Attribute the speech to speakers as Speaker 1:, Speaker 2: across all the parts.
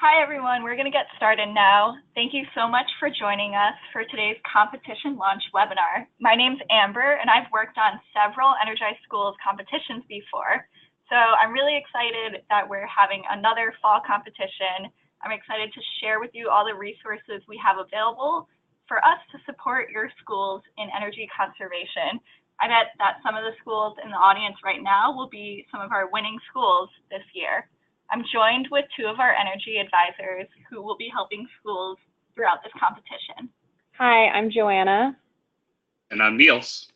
Speaker 1: Hi, everyone. We're going to get started now. Thank you so much for joining us for today's competition launch webinar. My name's Amber, and I've worked on several Energized Schools competitions before. So I'm really excited that we're having another fall competition. I'm excited to share with you all the resources we have available for us to support your schools in energy conservation. I bet that some of the schools in the audience right now will be some of our winning schools this year. I'm joined with two of our energy advisors who will be helping schools throughout this competition.
Speaker 2: Hi, I'm Joanna.
Speaker 3: And I'm Niels.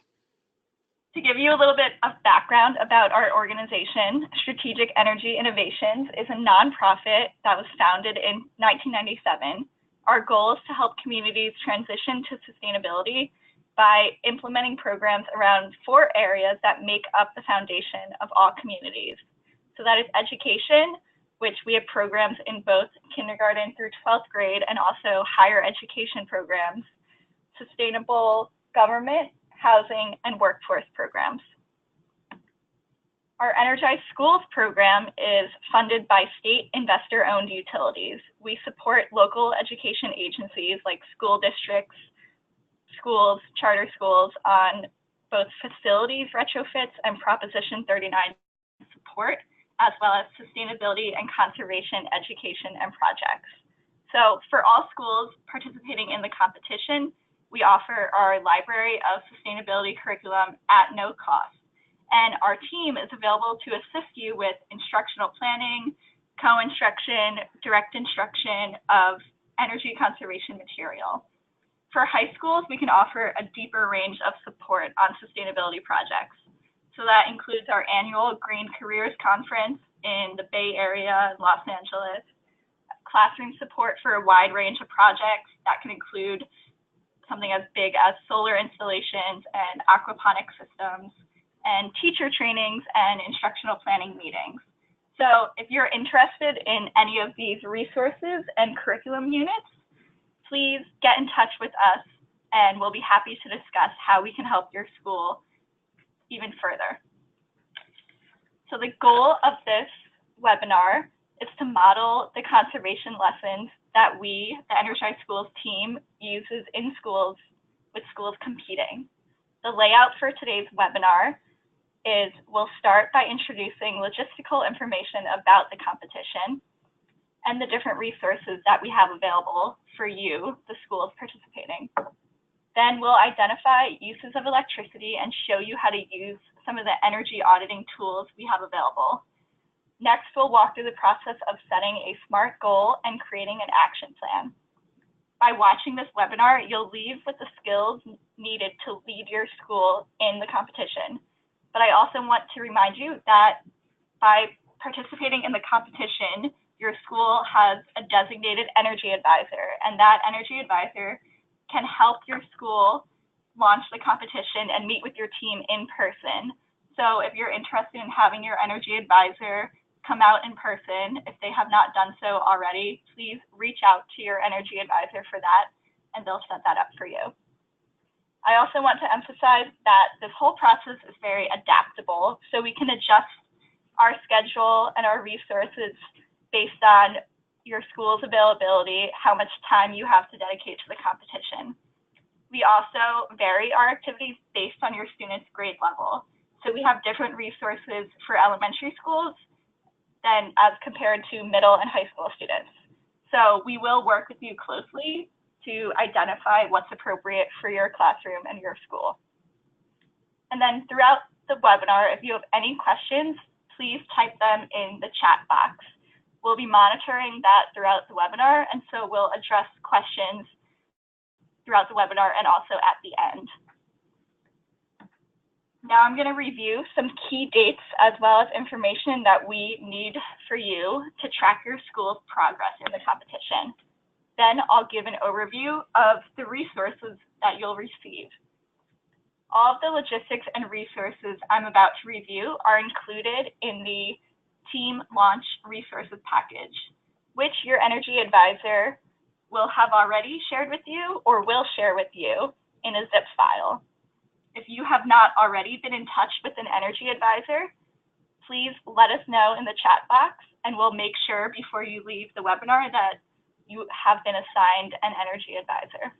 Speaker 1: To give you a little bit of background about our organization, Strategic Energy Innovations is a nonprofit that was founded in 1997. Our goal is to help communities transition to sustainability by implementing programs around 4 areas that make up the foundation of all communities. So that is education, which we have programs in both kindergarten through 12th grade and also higher education programs, sustainable government, housing, and workforce programs. Our Energized Schools program is funded by state investor-owned utilities. We support local education agencies like school districts, schools, charter schools on both facilities retrofits and Proposition 39 support, as well as sustainability and conservation education and projects. So for all schools participating in the competition, we offer our library of sustainability curriculum at no cost. And our team is available to assist you with instructional planning, co-instruction, direct instruction of energy conservation material. For high schools, we can offer a deeper range of support on sustainability projects. So that includes our annual Green Careers Conference in the Bay Area, Los Angeles, classroom support for a wide range of projects that can include something as big as solar installations and aquaponic systems, and teacher trainings and instructional planning meetings. So if you're interested in any of these resources and curriculum units, please get in touch with us and we'll be happy to discuss how we can help your school even further. So the goal of this webinar is to model the conservation lessons that we, the Energized Schools team, uses in schools with schools competing. The layout for today's webinar is we'll start by introducing logistical information about the competition and the different resources that we have available for you, the schools participating. Then we'll identify uses of electricity and show you how to use some of the energy auditing tools we have available. Next, we'll walk through the process of setting a SMART goal and creating an action plan. By watching this webinar, you'll leave with the skills needed to lead your school in the competition. But I also want to remind you that by participating in the competition, your school has a designated energy advisor, and that energy advisor can help your school launch the competition and meet with your team in person. So if you're interested in having your energy advisor come out in person, if they have not done so already, please reach out to your energy advisor for that, and they'll set that up for you. I also want to emphasize that this whole process is very adaptable, so we can adjust our schedule and our resources based on your school's availability, how much time you have to dedicate to the competition. We also vary our activities based on your students' grade level. So we have different resources for elementary schools than as compared to middle and high school students. So we will work with you closely to identify what's appropriate for your classroom and your school. And then throughout the webinar, if you have any questions, please type them in the chat box. We'll be monitoring that throughout the webinar, and so we'll address questions throughout the webinar and also at the end. Now I'm going to review some key dates as well as information that we need for you to track your school's progress in the competition. Then I'll give an overview of the resources that you'll receive. All of the logistics and resources I'm about to review are included in the Team Launch Resources Package, which your energy advisor will have already shared with you or will share with you in a zip file. If you have not already been in touch with an energy advisor, please let us know in the chat box, and we'll make sure before you leave the webinar that you have been assigned an energy advisor.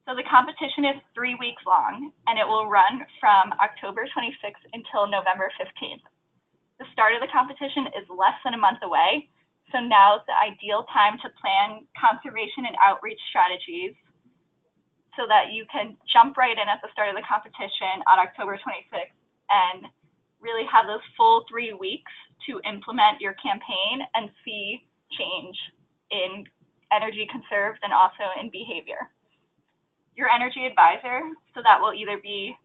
Speaker 1: So the competition is 3 weeks long, and it will run from October 26th until November 15th. The start of the competition is less than a month away, so now is the ideal time to plan conservation and outreach strategies so that you can jump right in at the start of the competition on October 26th and really have those full 3 weeks to implement your campaign and see change in energy conserved and also in behavior. Your energy advisor, so that will either be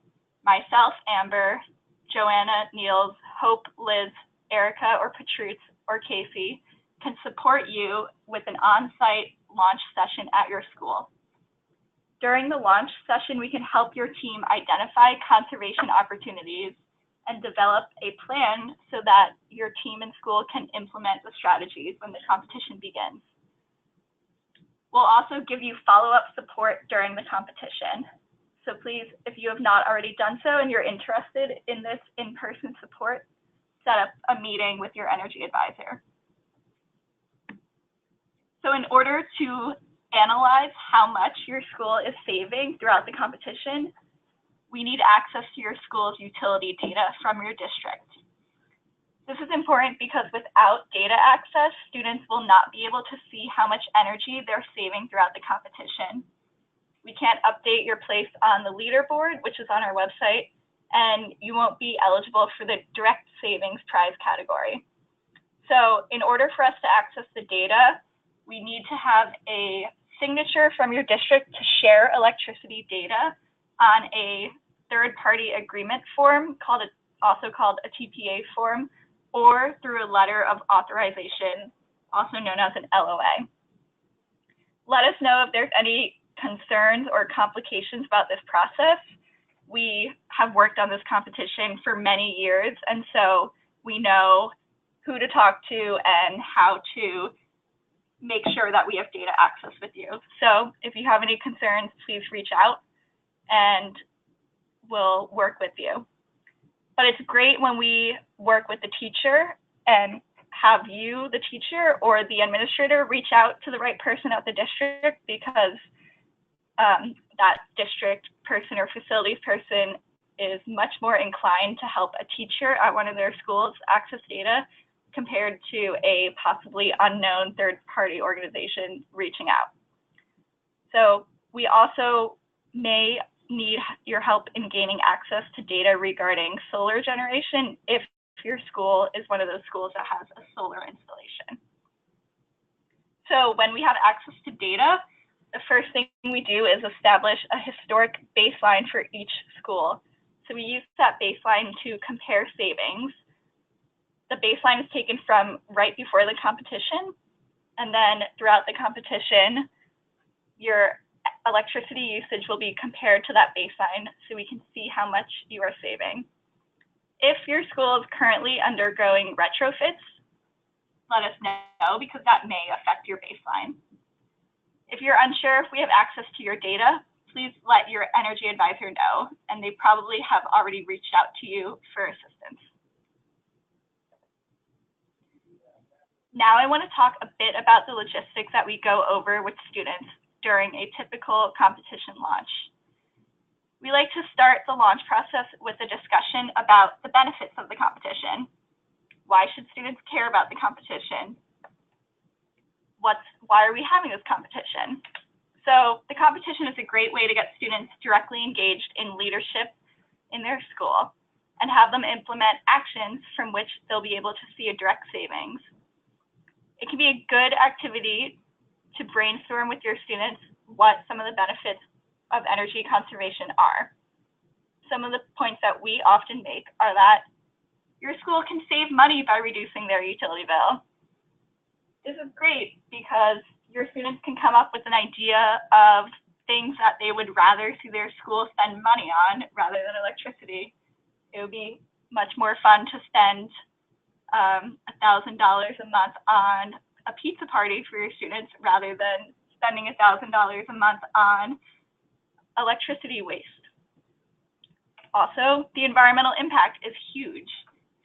Speaker 1: myself, Amber, Joanna, Niels, Hope, Liz, Erica, or Patrice, or Casey, can support you with an on-site launch session at your school. During the launch session, we can help your team identify conservation opportunities and develop a plan so that your team and school can implement the strategies when the competition begins. We'll also give you follow-up support during the competition. So please, if you have not already done so and you're interested in this in-person support, set up a meeting with your energy advisor. So in order to analyze how much your school is saving throughout the competition, we need access to your school's utility data from your district. This is important because without data access, students will not be able to see how much energy they're saving throughout the competition. We can't update your place on the leaderboard, which is on our website, and you won't be eligible for the direct savings prize category. So in order for us to access the data, we need to have a signature from your district to share electricity data on a third-party agreement form, also called a TPA form, or through a letter of authorization, also known as an LOA. Let us know if there's any concerns or complications about this process. We have worked on this competition for many years, and so we know who to talk to and how to make sure that we have data access with you. So if you have any concerns, please reach out and we'll work with you. But it's great when we work with the teacher and have you, the teacher, or the administrator reach out to the right person at the district, because that district person or facilities person is much more inclined to help a teacher at one of their schools access data compared to a possibly unknown third-party organization reaching out. So we also may need your help in gaining access to data regarding solar generation if your school is one of those schools that has a solar installation. So when we have access to data, the first thing we do is establish a historic baseline for each school. So we use that baseline to compare savings. The baseline is taken from right before the competition, and then throughout the competition, your electricity usage will be compared to that baseline so we can see how much you are saving. If your school is currently undergoing retrofits, let us know, because that may affect your baseline. If you're unsure if we have access to your data, please let your energy advisor know, and they probably have already reached out to you for assistance. Now I want to talk a bit about the logistics that we go over with students during a typical competition launch. We like to start the launch process with a discussion about the benefits of the competition. Why should students care about the competition? Why are we having this competition? So the competition is a great way to get students directly engaged in leadership in their school and have them implement actions from which they'll be able to see a direct savings. It can be a good activity to brainstorm with your students what some of the benefits of energy conservation are. Some of the points that we often make are that your school can save money by reducing their utility bill. This is great because your students can come up with an idea of things that they would rather see their school spend money on rather than electricity. It would be much more fun to spend $1,000 a month on a pizza party for your students rather than spending $1,000 a month on electricity waste. Also, the environmental impact is huge.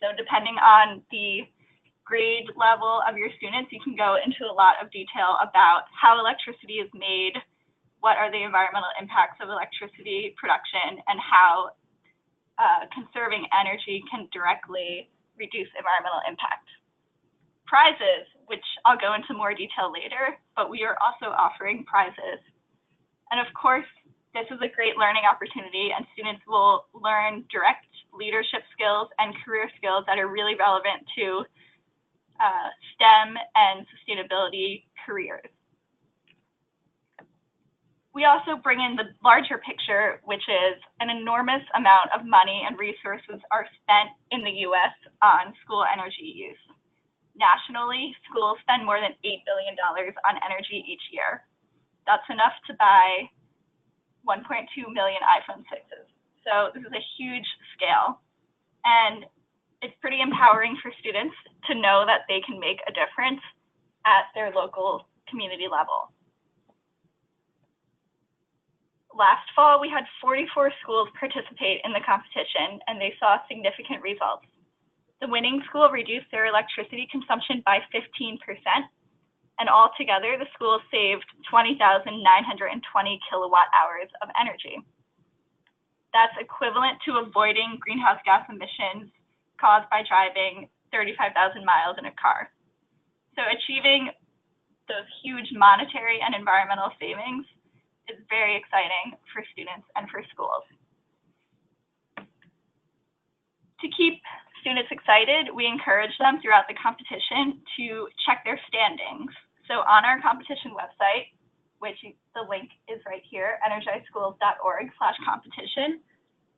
Speaker 1: So depending on the grade level of your students, you can go into a lot of detail about how electricity is made, what are the environmental impacts of electricity production, and how conserving energy can directly reduce environmental impact. Prizes, which I'll go into more detail later, but we are also offering prizes. And of course, this is a great learning opportunity, and students will learn direct leadership skills and career skills that are really relevant to STEM and sustainability careers. We also bring in the larger picture, which is an enormous amount of money and resources are spent in the US on school energy use. Nationally, schools spend more than $8 billion on energy each year. That's enough to buy 1.2 million iPhone 6s. So this is a huge scale. And it's pretty empowering for students to know that they can make a difference at their local community level. Last fall, we had 44 schools participate in the competition, and they saw significant results. The winning school reduced their electricity consumption by 15%, and altogether, the school saved 20,920 kilowatt hours of energy. That's equivalent to avoiding greenhouse gas emissions caused by driving 35,000 miles in a car. So achieving those huge monetary and environmental savings is very exciting for students and for schools. To keep students excited, we encourage them throughout the competition to check their standings. So on our competition website, which the link is right here, energizeschools.org/competition,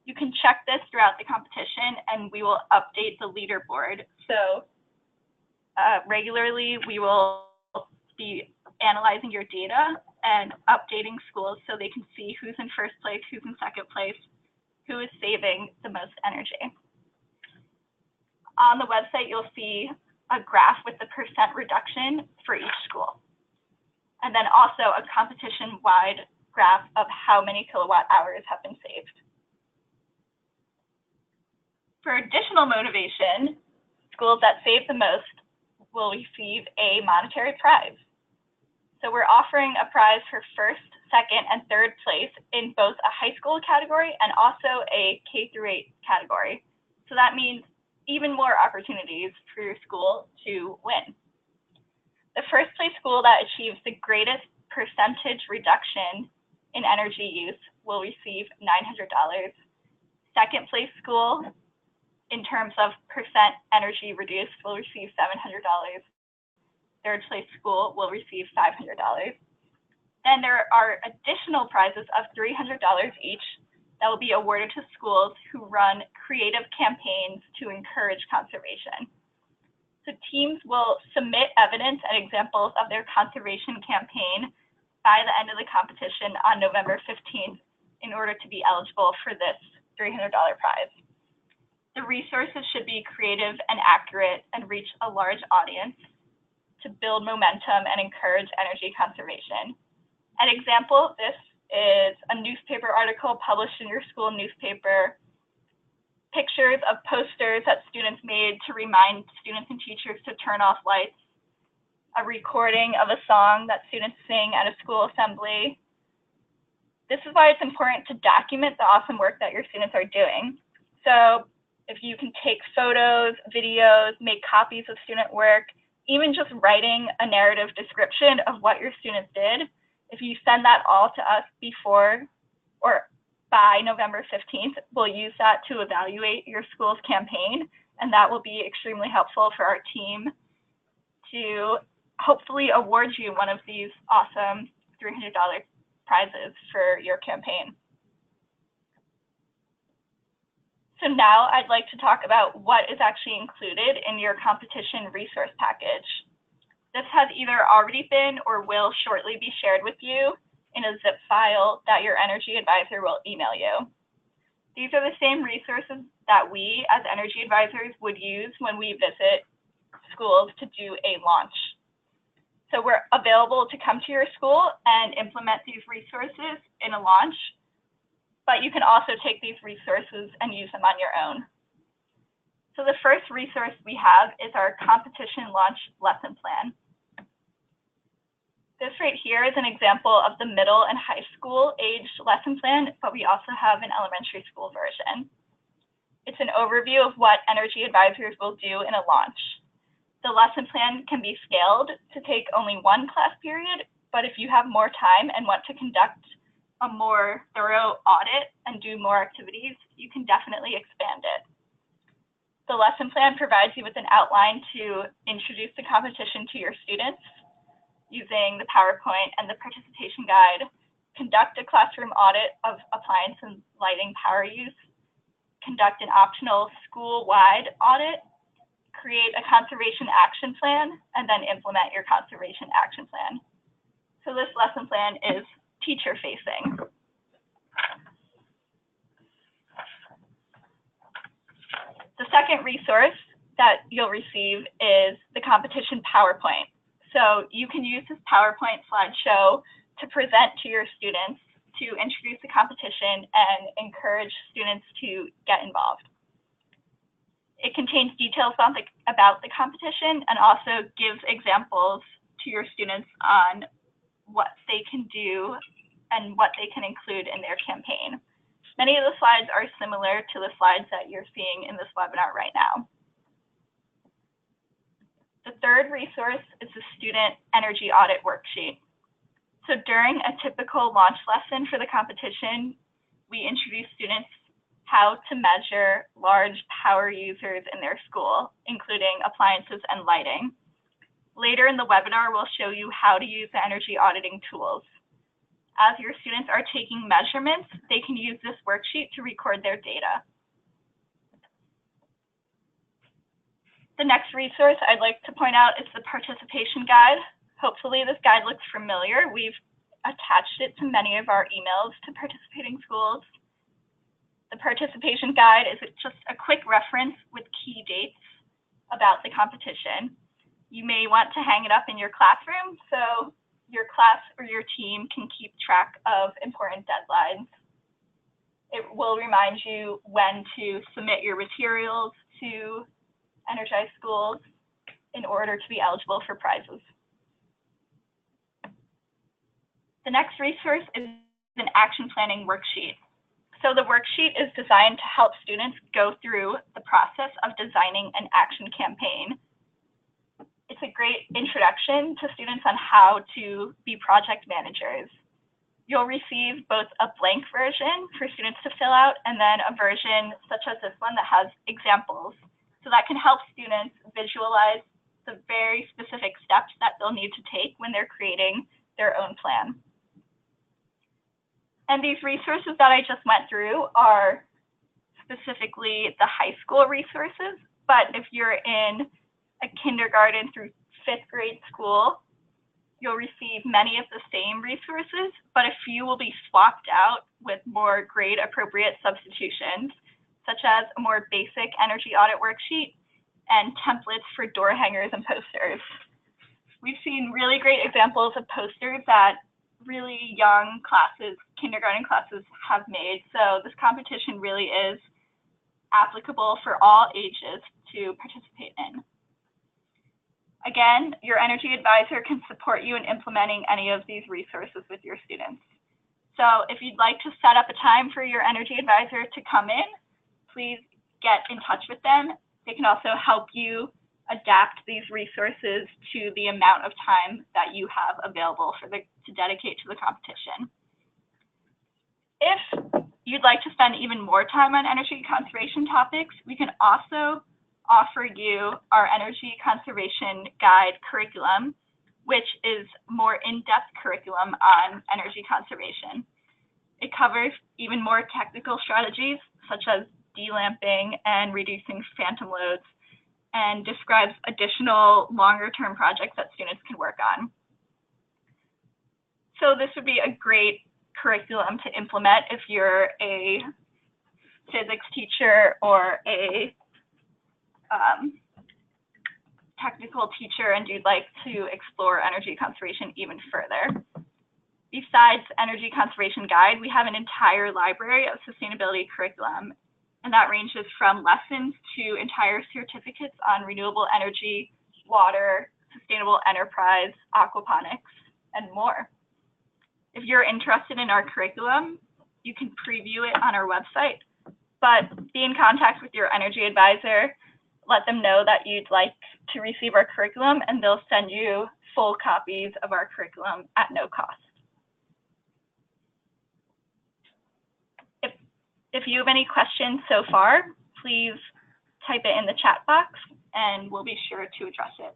Speaker 1: you can check this throughout the competition, and we will update the leaderboard. So regularly, we will be analyzing your data and updating schools so they can see who's in first place, who's in second place, who is saving the most energy. On the website, you'll see a graph with the percent reduction for each school. And then also a competition-wide graph of how many kilowatt hours have been saved. For additional motivation, schools that save the most will receive a monetary prize. So we're offering a prize for first, second, and third place in both a high school category and also a K-8 category. So that means even more opportunities for your school to win. The first place school that achieves the greatest percentage reduction in energy use will receive $900. Second place school, in terms of percent energy reduced, will receive $700. Third place school will receive $500. Then there are additional prizes of $300 each that will be awarded to schools who run creative campaigns to encourage conservation. So teams will submit evidence and examples of their conservation campaign by the end of the competition on November 15th in order to be eligible for this $300 prize. The resources should be creative and accurate and reach a large audience to build momentum and encourage energy conservation. An example of this is a newspaper article published in your school newspaper, pictures of posters that students made to remind students and teachers to turn off lights, a recording of a song that students sing at a school assembly. This is why it's important to document the awesome work that your students are doing. So if you can take photos, videos, make copies of student work, even just writing a narrative description of what your students did, if you send that all to us before or by November 15th, we'll use that to evaluate your school's campaign, and that will be extremely helpful for our team to hopefully award you one of these awesome $300 prizes for your campaign. So now I'd like to talk about what is actually included in your competition resource package. This has either already been or will shortly be shared with you in a zip file that your energy advisor will email you. These are the same resources that we as energy advisors would use when we visit schools to do a launch. So we're available to come to your school and implement these resources in a launch, but you can also take these resources and use them on your own. So the first resource we have is our competition launch lesson plan. This right here is an example of the middle and high school aged lesson plan, but we also have an elementary school version. It's an overview of what energy advisors will do in a launch. The lesson plan can be scaled to take only one class period, but if you have more time and want to conduct a more thorough audit and do more activities, you can definitely expand it. The lesson plan provides you with an outline to introduce the competition to your students using the PowerPoint and the participation guide, conduct a classroom audit of appliance and lighting power use, conduct an optional school-wide audit, create a conservation action plan, and then implement your conservation action plan. So this lesson plan is teacher-facing. The second resource that you'll receive is the competition PowerPoint. So you can use this PowerPoint slideshow to present to your students to introduce the competition and encourage students to get involved. It contains details about the competition and also gives examples to your students on what they can do and what they can include in their campaign. Many of the slides are similar to the slides that you're seeing in this webinar right now. The third resource is the student energy audit worksheet. So during a typical launch lesson for the competition, we introduce students how to measure large power users in their school, including appliances and lighting. Later in the webinar, we'll show you how to use the energy auditing tools. As your students are taking measurements, they can use this worksheet to record their data. The next resource I'd like to point out is the participation guide. Hopefully this guide looks familiar. We've attached it to many of our emails to participating schools. The participation guide is just a quick reference with key dates about the competition. You may want to hang it up in your classroom so your class or your team can keep track of important deadlines. It will remind you when to submit your materials to Energize Schools in order to be eligible for prizes. The next resource is an action planning worksheet. So the worksheet is designed to help students go through the process of designing an action campaign. It's a great introduction to students on how to be project managers. You'll receive both a blank version for students to fill out and then a version such as this one that has examples. So that can help students visualize the very specific steps that they'll need to take when they're creating their own plan. And these resources that I just went through are specifically the high school resources, but if you're in a kindergarten through 5th grade school, you'll receive many of the same resources, but a few will be swapped out with more grade appropriate substitutions, such as a more basic energy audit worksheet and templates for door hangers and posters. We've seen really great examples of posters that really young classes, kindergarten classes, have made. So this competition really is applicable for all ages to participate in. Again, your energy advisor can support you in implementing any of these resources with your students. So if you'd like to set up a time for your energy advisor to come in, please get in touch with them. They can also help you adapt these resources to the amount of time that you have available to dedicate to the competition. If you'd like to spend even more time on energy conservation topics, we can also offer you our energy conservation guide curriculum, which is more in-depth curriculum on energy conservation. It covers even more technical strategies such as delamping and reducing phantom loads, and describes additional longer-term projects that students can work on. So this would be a great curriculum to implement if you're a physics teacher or a technical teacher and you'd like to explore energy conservation even further. Besides Energy Conservation Guide, we have an entire library of sustainability curriculum. and that ranges from lessons to entire certificates on renewable energy, water, sustainable enterprise, aquaponics, and more. If you're interested in our curriculum, you can preview it on our website, but be in contact with your energy advisor. Let them know that you'd like to receive our curriculum, and they'll send you full copies of our curriculum at no cost. If you have any questions so far, please type it in the chat box, and we'll be sure to address it.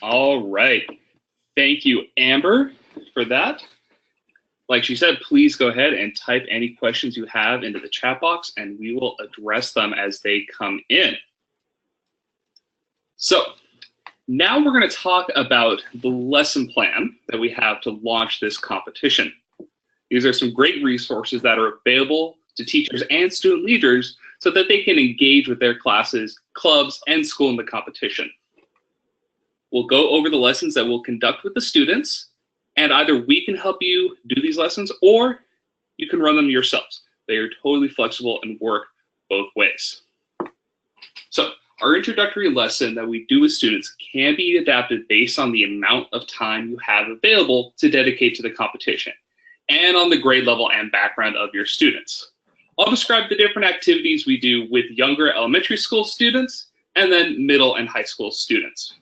Speaker 3: All right. Thank you, Amber, for that. Like she said, please go ahead and type any questions you have into the chat box, and we will address them as they come in. So now we're going to talk about the lesson plan that we have to launch this competition. These are some great resources that are available to teachers and student leaders so that they can engage with their classes, clubs, and school in the competition. We'll go over the lessons that we'll conduct with the students, and either we can help you do these lessons or you can run them yourselves. They are totally flexible and work both ways. So our introductory lesson that we do with students can be adapted based on the amount of time you have available to dedicate to the competition and on the grade level and background of your students. I'll describe the different activities we do with younger elementary school students and then middle and high school students.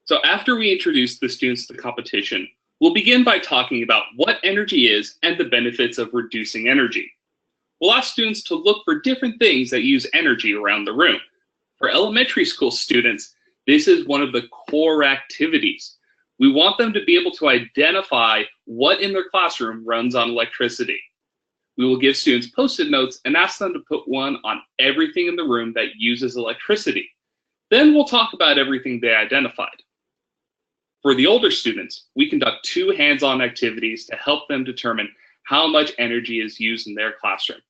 Speaker 3: So after we introduce the students to the competition, we'll begin by talking about what energy is and the benefits of reducing energy. We'll ask students to look for different things that use energy around the room. For elementary school students, this is one of the core activities. We want them to be able to identify what in their classroom runs on electricity. We will give students Post-it notes and ask them to put one on everything in the room that uses electricity. Then we'll talk about everything they identified. For the older students, we conduct 2 hands-on activities to help them determine how much energy is used in their classroom.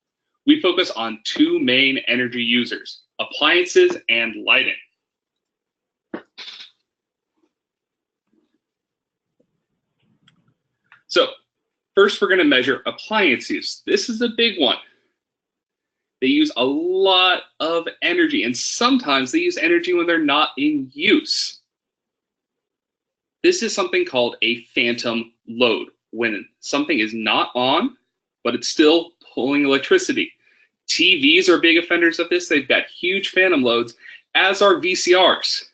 Speaker 3: We focus on 2 main energy users, appliances and lighting. So first, we're going to measure appliance use. This is a big one. They use a lot of energy, and sometimes they use energy when they're not in use. This is something called a phantom load, when something is not on, but it's still pulling electricity. TVs are big offenders of this. They've got huge phantom loads, as are VCRs.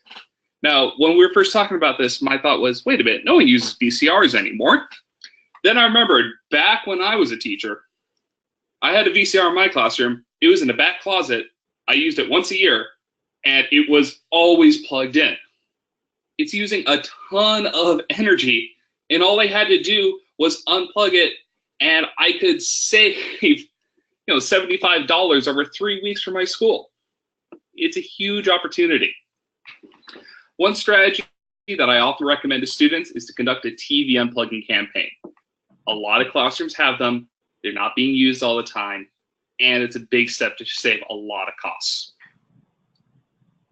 Speaker 3: Now, when we were first talking about this, my thought was, wait a minute, no one uses VCRs anymore. Then I remembered back when I was a teacher, I had a VCR in my classroom. It was in the back closet. I used it once a year, and it was always plugged in. It's using a ton of energy, and all I had to do was unplug it, and I could save, $75 over 3 weeks for my school. It's a huge opportunity. One strategy that I often recommend to students is to conduct a TV unplugging campaign. A lot of classrooms have them. They're not being used all the time, and it's a big step to save a lot of costs.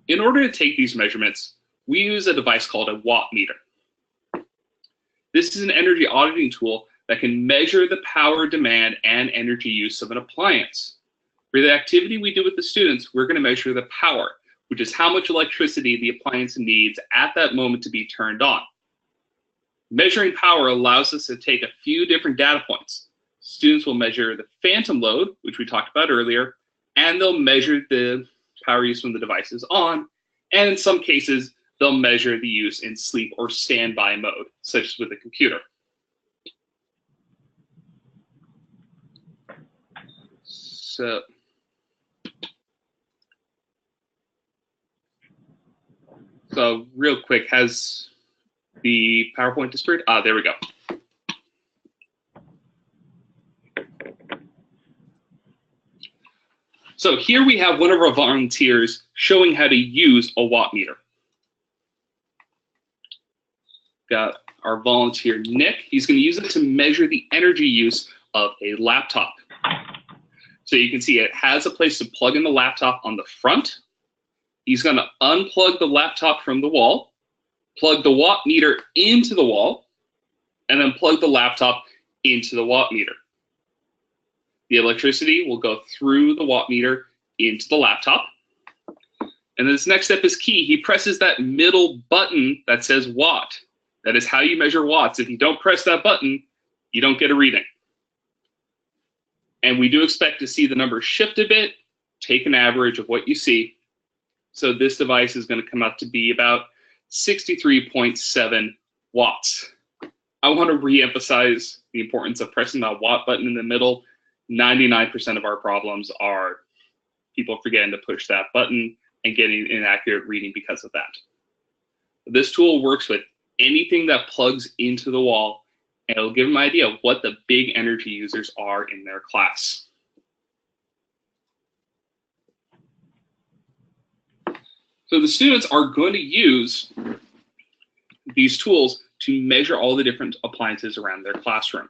Speaker 3: In order to take these measurements, we use a device called a watt meter. This is an energy auditing tool that can measure the power demand and energy use of an appliance. For the activity we do with the students, we're going to measure the power, which is how much electricity the appliance needs at that moment to be turned on. Measuring power allows us to take a few different data points. Students will measure the phantom load, which we talked about earlier, and they'll measure the power use when the device is on, and in some cases, they'll measure the use in sleep or standby mode, such as with a computer. So real quick, has the PowerPoint disappeared? There we go. So here we have one of our volunteers showing how to use a watt meter. Got our volunteer, Nick. He's going to use it to measure the energy use of a laptop. So you can see it has a place to plug in the laptop on the front. He's going to unplug the laptop from the wall, plug the watt meter into the wall, and then plug the laptop into the watt meter. The electricity will go through the watt meter into the laptop. And this next step is key. He presses that middle button that says watt. That is how you measure watts. If you don't press that button, you don't get a reading. And we do expect to see the numbers shift a bit, take an average of what you see. So this device is going to come out to be about 63.7 watts. I want to re-emphasize the importance of pressing that watt button in the middle. 99% of our problems are people forgetting to push that button and getting an inaccurate reading because of that. This tool works with anything that plugs into the wall, and it'll give them an idea of what the big energy users are in their class. So the students are going to use these tools to measure all the different appliances around their classroom.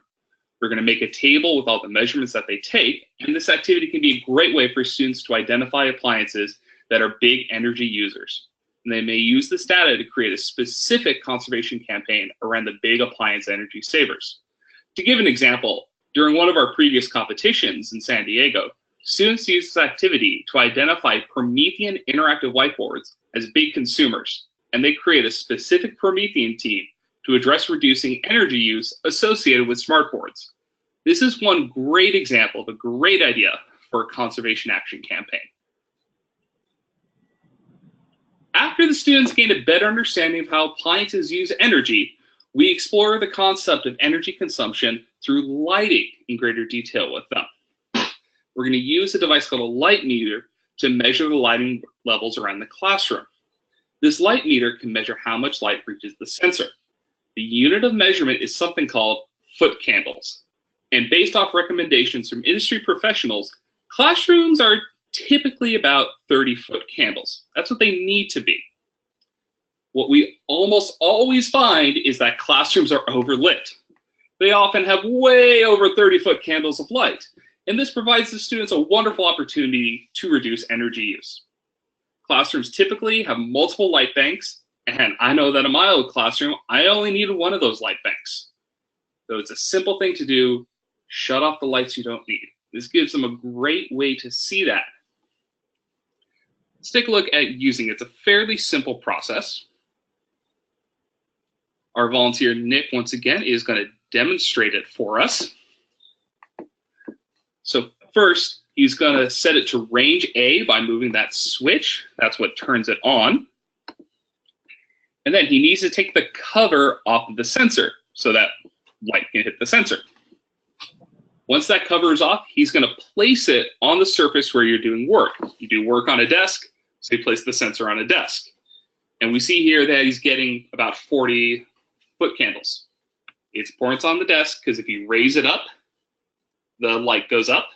Speaker 3: We're going to make a table with all the measurements that they take, and this activity can be a great way for students to identify appliances that are big energy users. And they may use this data to create a specific conservation campaign around the big appliance energy savers. To give an example, during one of our previous competitions in San Diego, students used this activity to identify Promethean interactive whiteboards as big consumers, and they create a specific Promethean team to address reducing energy use associated with smartboards. This is one great example of a great idea for a conservation action campaign. After the students gain a better understanding of how appliances use energy, we explore the concept of energy consumption through lighting in greater detail with them. We're going to use a device called a light meter to measure the lighting levels around the classroom. This light meter can measure how much light reaches the sensor. The unit of measurement is something called foot candles. And based off recommendations from industry professionals, classrooms are typically about 30-foot candles. That's what they need to be. What we almost always find is that classrooms are overlit. They often have way over 30-foot candles of light, and this provides the students a wonderful opportunity to reduce energy use. Classrooms typically have multiple light banks, and I know that in my old classroom, I only needed one of those light banks. So it's a simple thing to do. Shut off the lights you don't need. This gives them a great way to see that. Let's take a look at using it. It's a fairly simple process. Our volunteer, Nick, once again, is going to demonstrate it for us. So first, he's going to set it to range A by moving that switch. That's what turns it on. And then he needs to take the cover off of the sensor so that light can hit the sensor. Once that cover is off, he's going to place it on the surface where you're doing work. You do work on a desk, so you place the sensor on a desk. And we see here that he's getting about 40 foot candles. It's important it's on the desk because if you raise it up, the light goes up.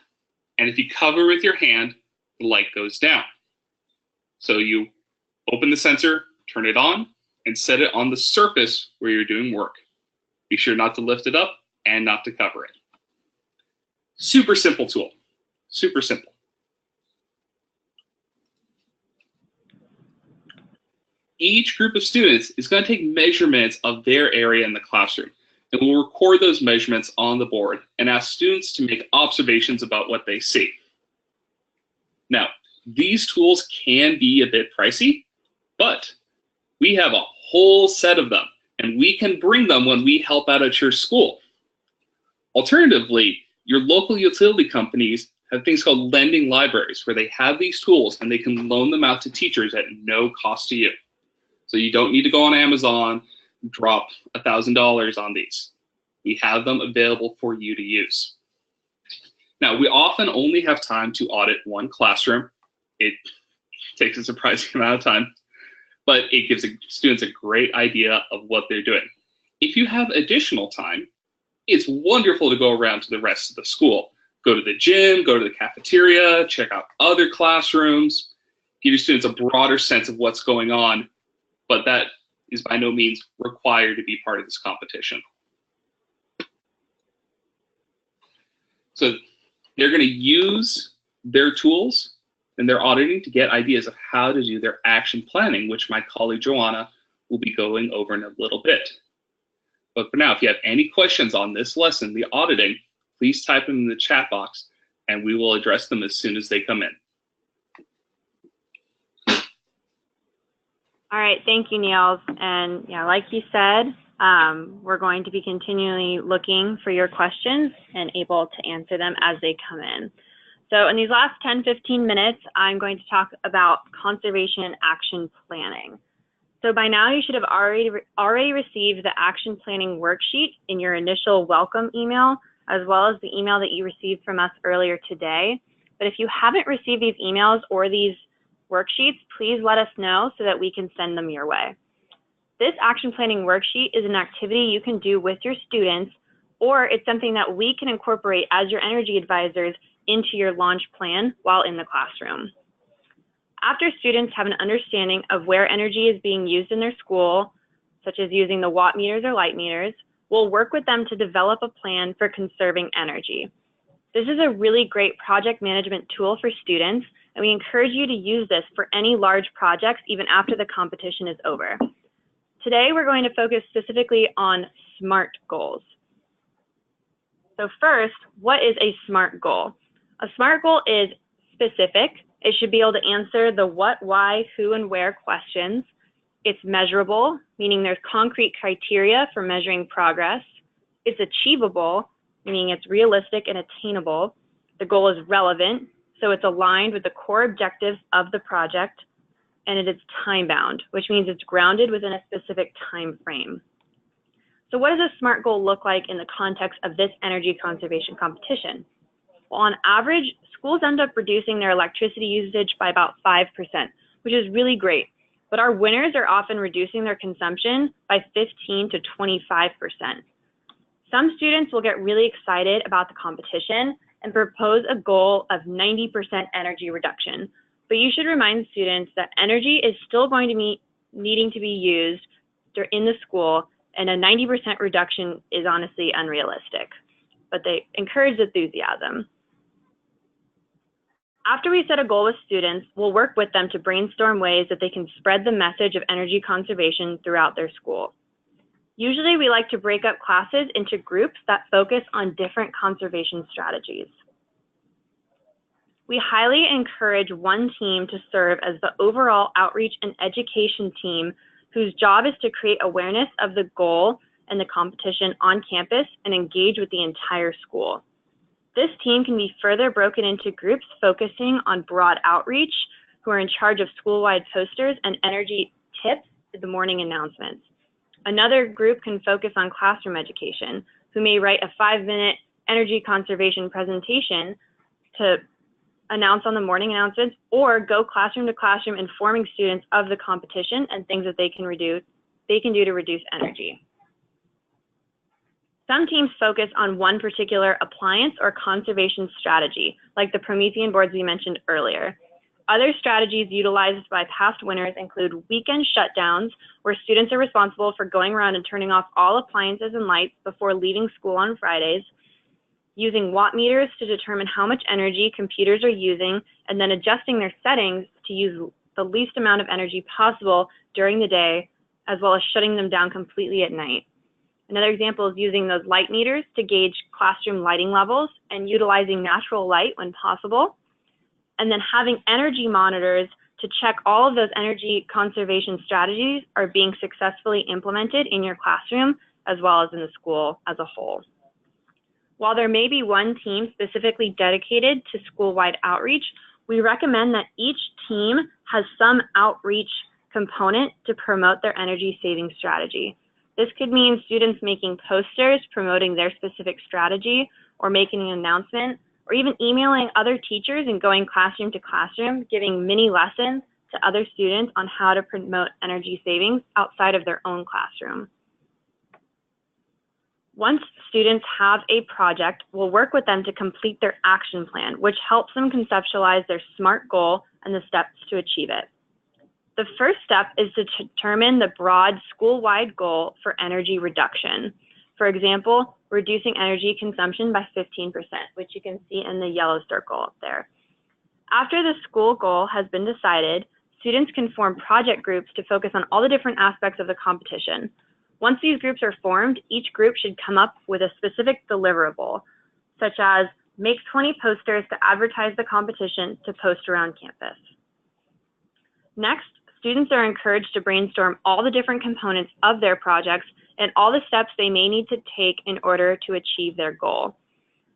Speaker 3: And if you cover with your hand, the light goes down. So you open the sensor, turn it on, and set it on the surface where you're doing work. Be sure not to lift it up and not to cover it. Super simple tool, super simple. Each group of students is going to take measurements of their area in the classroom, and we'll record those measurements on the board and ask students to make observations about what they see. Now, these tools can be a bit pricey, but we have a whole set of them, and we can bring them when we help out at your school. Alternatively, your local utility companies have things called lending libraries where they have these tools and they can loan them out to teachers at no cost to you. So you don't need to go on Amazon and drop $1,000 on these. We have them available for you to use. Now, we often only have time to audit one classroom. It takes a surprising amount of time, but it gives students a great idea of what they're doing. If you have additional time, it's wonderful to go around to the rest of the school. Go to the gym, go to the cafeteria, check out other classrooms, give your students a broader sense of what's going on, but that is by no means required to be part of this competition. So they're going to use their tools and their auditing to get ideas of how to do their action planning, which my colleague Joanna will be going over in a little bit. But for now, if you have any questions on this lesson, the auditing, please type them in the chat box and we will address them as soon as they come in.
Speaker 2: All right, thank you, Niels. And yeah, like you said, we're going to be continually looking for your questions and able to answer them as they come in. So in these last 10-15 minutes, I'm going to talk about conservation action planning. So by now you should have already received the action planning worksheet in your initial welcome email, as well as the email that you received from us earlier today. But if you haven't received these emails or these worksheets, please let us know so that we can send them your way. This action planning worksheet is an activity you can do with your students, or it's something that we can incorporate as your energy advisors into your launch plan while in the classroom. After students have an understanding of where energy is being used in their school, such as using the watt meters or light meters, we'll work with them to develop a plan for conserving energy. This is a really great project management tool for students, and we encourage you to use this for any large projects even after the competition is over. Today, we're going to focus specifically on SMART goals. So first, what is a SMART goal? A SMART goal is specific. It should be able to answer the what, why, who, and where questions. It's measurable, meaning there's concrete criteria for measuring progress. It's achievable, meaning it's realistic and attainable. The goal is relevant, so it's aligned with the core objectives of the project, and it is time-bound, which means it's grounded within a specific time frame. So what does a SMART goal look like in the context of this energy conservation competition? Well, on average, schools end up reducing their electricity usage by about 5%, which is really great. But our winners are often reducing their consumption by 15 to 25%. Some students will get really excited about the competition and propose a goal of 90% energy reduction. But you should remind students that energy is still going to be needing to be used in the school, and a 90% reduction is honestly unrealistic. But they encourage enthusiasm. After we set a goal with students, we'll work with them to brainstorm ways that they can spread the message of energy conservation throughout their school. Usually we like to break up classes into groups that focus on different conservation strategies. We highly encourage one team to serve as the overall outreach and education team whose job is to create awareness of the goal and the competition on campus and engage with the entire school. This team can be further broken into groups focusing on broad outreach, who are in charge of school-wide posters and energy tips to the morning announcements. Another group can focus on classroom education, who may write a 5-minute energy conservation presentation to announce on the morning announcements, or go classroom to classroom informing students of the competition and things that they can do to reduce energy. Some teams focus on one particular appliance or conservation strategy, like the Promethean boards we mentioned earlier. Other strategies utilized by past winners include weekend shutdowns, where students are responsible for going around and turning off all appliances and lights before leaving school on Fridays, using watt meters to determine how much energy computers are using, and then adjusting their settings to use the least amount of energy possible during the day, as well as shutting them down completely at night. Another example is using those light meters to gauge classroom lighting levels and utilizing natural light when possible. And then having energy monitors to check all of those energy conservation strategies are being successfully implemented in your classroom as well as in the school as a whole. While there may be one team specifically dedicated to school-wide outreach, we recommend that each team has some outreach component to promote their energy saving strategy. This could mean students making posters promoting their specific strategy, or making an announcement, or even emailing other teachers and going classroom to classroom, giving mini lessons to other students on how to promote energy savings outside of their own classroom. Once students have a project, we'll work with them to complete their action plan, which helps them conceptualize their SMART goal and the steps to achieve it. The first step is to determine the broad school-wide goal for energy reduction. For example, reducing energy consumption by 15%, which you can see in the yellow circle up there. After the school goal has been decided, students can form project groups to focus on all the different aspects of the competition. Once these groups are formed, each group should come up with a specific deliverable, such as make 20 posters to advertise the competition to post around campus. Next, students are encouraged to brainstorm all the different components of their projects and all the steps they may need to take in order to achieve their goal.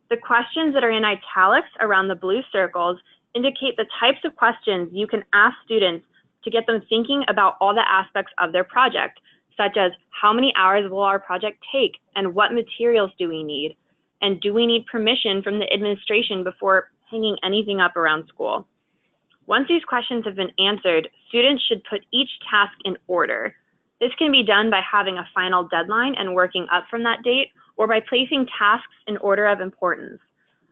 Speaker 2: The questions that are in italics around the blue circles indicate the types of questions you can ask students to get them thinking about all the aspects of their project, such as how many hours will our project take and what materials do we need? And do we need permission from the administration before hanging anything up around school? Once these questions have been answered, students should put each task in order. This can be done by having a final deadline and working up from that date, or by placing tasks in order of importance.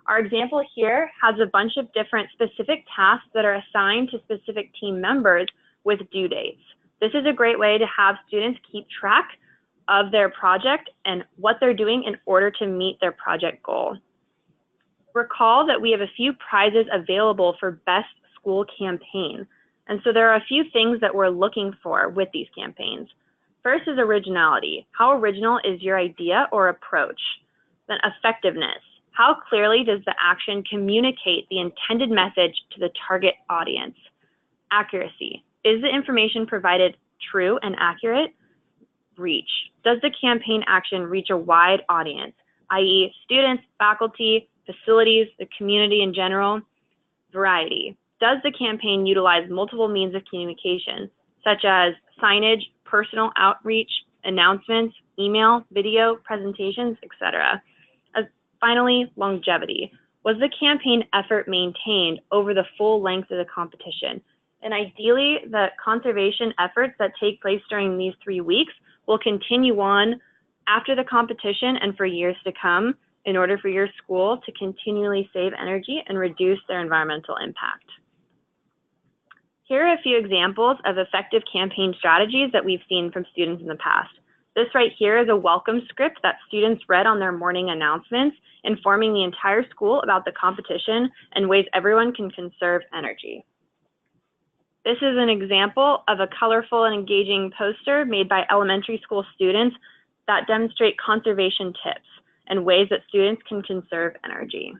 Speaker 2: Our example here has a bunch of different specific tasks that are assigned to specific team members with due dates. This is a great way to have students keep track of their project and what they're doing in order to meet their project goal. Recall that we have a few prizes available for best school campaign. And so there are a few things that we're looking for with these campaigns. First is originality. How original is your idea or approach? Then effectiveness. How clearly does the action communicate the intended message to the target audience? Accuracy. Is the information provided true and accurate? Reach. Does the campaign action reach a wide audience, i.e. students, faculty, facilities, the community in general? Variety. Does the campaign utilize multiple means of communication, such as signage, personal outreach, announcements, email, video, presentations, etc.? Finally, longevity. Was the campaign effort maintained over the full length of the competition? And ideally, the conservation efforts that take place during these 3 weeks will continue on after the competition and for years to come in order for your school to continually save energy and reduce their environmental impact. Here are a few examples of effective campaign strategies that we've seen from students in the past. This right here is a welcome script that students read on their morning announcements, informing the entire school about the competition and ways everyone can conserve energy. This is an example of a colorful and engaging poster made by elementary school students that demonstrate conservation tips and ways that students can conserve energy.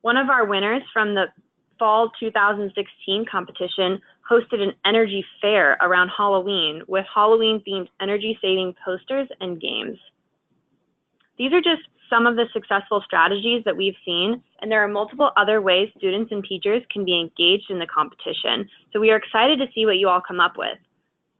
Speaker 2: One of our winners from the Fall 2016 competition hosted an energy fair around Halloween with Halloween-themed energy-saving posters and games. These are just some of the successful strategies that we've seen, and there are multiple other ways students and teachers can be engaged in the competition. So we are excited to see what you all come up with.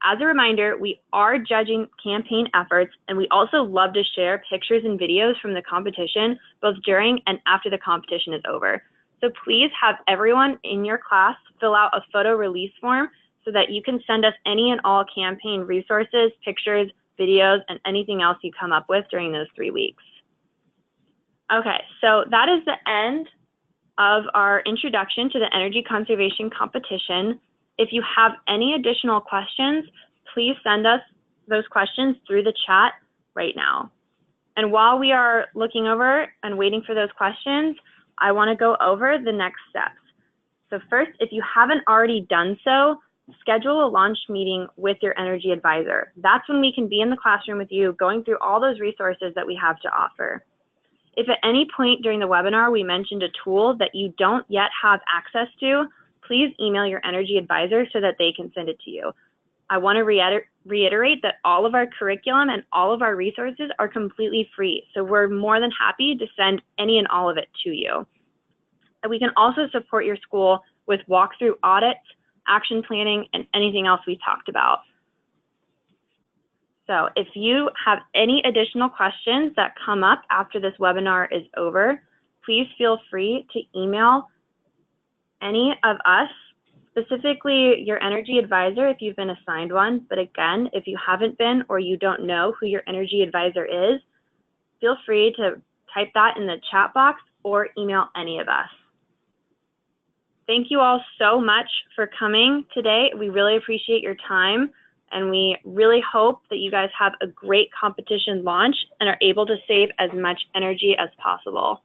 Speaker 2: As a reminder, we are judging campaign efforts, and we also love to share pictures and videos from the competition, both during and after the competition is over. So please have everyone in your class fill out a photo release form so that you can send us any and all campaign resources, pictures, videos, and anything else you come up with during those 3 weeks. Okay, so that is the end of our introduction to the energy conservation competition. If you have any additional questions, please send us those questions through the chat right now. And while we are looking over and waiting for those questions, I want to go over the next steps. So first, if you haven't already done so, schedule a launch meeting with your energy advisor. That's when we can be in the classroom with you, going through all those resources that we have to offer. If at any point during the webinar we mentioned a tool that you don't yet have access to, please email your energy advisor so that they can send it to you. I want to reiterate that all of our curriculum and all of our resources are completely free, so we're more than happy to send any and all of it to you. And we can also support your school with walkthrough audits, action planning, and anything else we talked about. So if you have any additional questions that come up after this webinar is over, please feel free to email any of us, specifically your energy advisor if you've been assigned one. But again, if you haven't been or you don't know who your energy advisor is, feel free to type that in the chat box or email any of us. Thank you all so much for coming today. We really appreciate your time, and we really hope that you guys have a great competition launch and are able to save as much energy as possible.